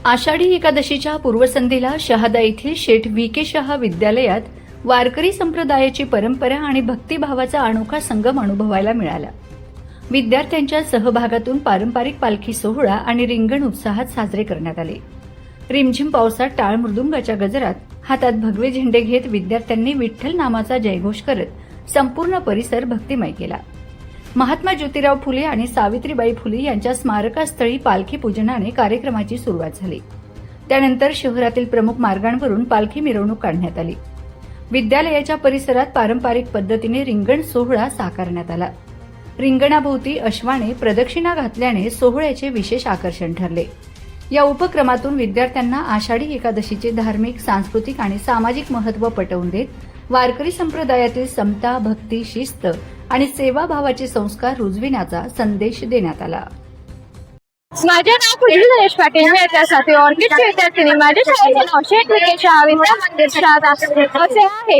आषाढी एकादशीच्या पूर्वसंध्येला शहादा येथील शेठ व्ही के शहा विद्यालयात वारकरी संप्रदायाची परंपरा आणि भक्तिभावाचा अनोखा संगम अनुभवायला मिळाला. विद्यार्थ्यांच्या सहभागातून पारंपरिक पालखी सोहळा आणि रिंगण उत्साहात साजरे करण्यात आले. रिमझिम पावसात टाळ मृदुंगाच्या गजरात हातात भगवे झेंडे घेत विद्यार्थ्यांनी विठ्ठल नामाचा जयघोष करत संपूर्ण परिसर भक्तिमय केला. महात्मा ज्योतिराव फुले आणि सावित्रीबाई फुले यांच्या स्मारकास्थळी पालखी पूजनाने कार्यक्रमाची सुरुवात झाली. त्यानंतर शहरातील प्रमुख मार्गांवरून पालखी मिरवणूक काढण्यात आली. विद्यालयाच्या परिसरात पारंपरिक पद्धतीने रिंगण सोहळा साकारण्यात आला. रिंगणाभोवती अश्वाने प्रदक्षिणा घातल्याने सोहळ्याचे विशेष आकर्षण ठरले. या उपक्रमातून विद्यार्थ्यांना आषाढी एकादशीचे धार्मिक, सांस्कृतिक आणि सामाजिक महत्त्व पटवून देत वारकरी संप्रदायातील समता, भक्ती, शिस्त आणि सेवाभावाचे संस्कार रुजविण्याचा संदेश देण्यात आला. माझे नाव पूजित गणेश पाटील. मी त्यासाठी ऑर्किडची विद्यार्थिनी. माझ्या शाळेचे नाव शेठ व्ही के शहा विद्या मंदिर शहादा असे आहे.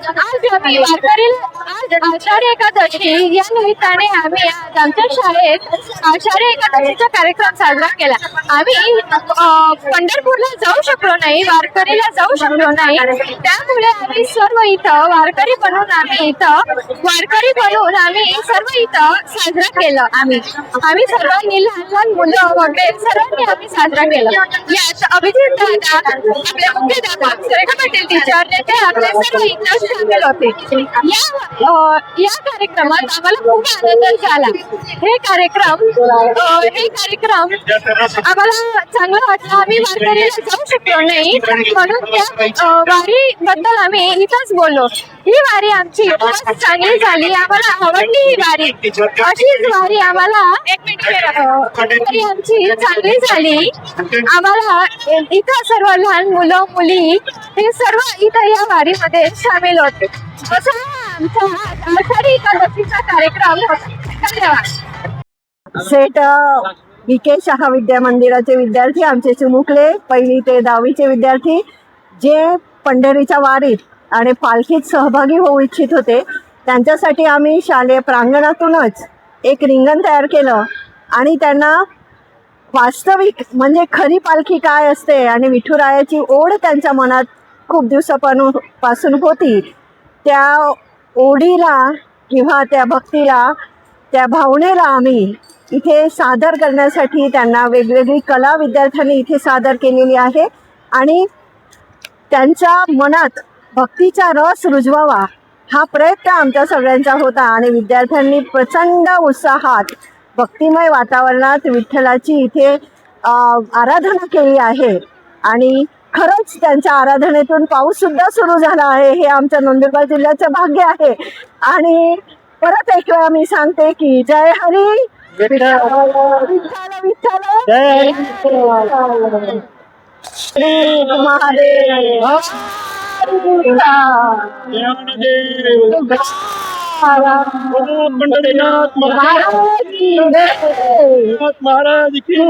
आज आम्ही आज आषाढी एकादशी या निमित्ताने आम्ही आज आमच्या शाळेत आषाढी एकादशीचा कार्यक्रम साजरा केला. आम्ही पंढरपूरला जाऊ शकलो नाही, वारकरीला जाऊ शकलो नाही, त्यामुळे आम्ही सर्व इथं वारकरी बनून आम्ही सर्व इथं साजरा केलं. आम्ही सर्वांनी लहान लहान मुलं वगैरे सर्वांनी आम्ही साजरा केला. यात अभिजित दादा, आपले मुख्याध्यापक सुरेखा पाटील टीचर, ते आपले सर्व इथं सामील होते. या कार्यक्रमात आम्हाला खूप आनंद झाला. हे कार्यक्रम आम्हाला चांगलं वाटलं. आम्ही वारकरीला जाऊ शकलो नाही, म्हणून त्या वारी बद्दल आम्ही इथंच बोललो. ही वारी आमची खूप चांगली झाली. आम्हाला आवडली ही वारी. अशीच वारी आम्हाला आमची चांगली झाली. आम्हाला इथं सर्व लहान मुलं मुली हे सर्व इथं या वारीमध्ये सामील होते. असा आमचा आषाढी एकादशीचा कार्यक्रम होता. धन्यवाद. शेठ व्ही के शहा विद्या मंदिराचे विद्यार्थी, आमचे चिमुकले 1ली ते 10वीचे विद्यार्थी जे पंढरीच्या वारीत आणि पालखीत सहभागी होऊ इच्छित होते, त्यांच्यासाठी आम्ही शालेय प्रांगणातूनच एक रिंगण तयार केलं आणि त्यांना वास्तविक म्हणजे खरी पालखी काय असते आणि विठुरायाची ओढ त्यांच्या मनात खूप दिवसापासून होती, त्या ओढीला किंवा त्या भक्तीला, त्या भावनेला आम्ही इथे सादर करण्यासाठी त्यांना वेगवेगळी कला विद्यार्थ्यांनी इथे सादर केलेली आहे आणि त्यांच्या मनात भक्तीचा रस रुजवावा हा प्रयत्न आमच्या सगळ्यांचा होता. आणि विद्यार्थ्यांनी प्रचंड उत्साहात भक्तिमय वातावरणात विठ्ठलाची इथे आराधना केली आहे आणि खरंच त्यांच्या आराधनेतून पाऊससुद्धा सुरू झाला आहे. हे आमच्या नंदुरबार जिल्ह्याचं भाग्य आहे. आणि परत एक वेळा मी सांगते की जय हरी विठ्ठल विठ्ठल जय श्री महादेव महाराज की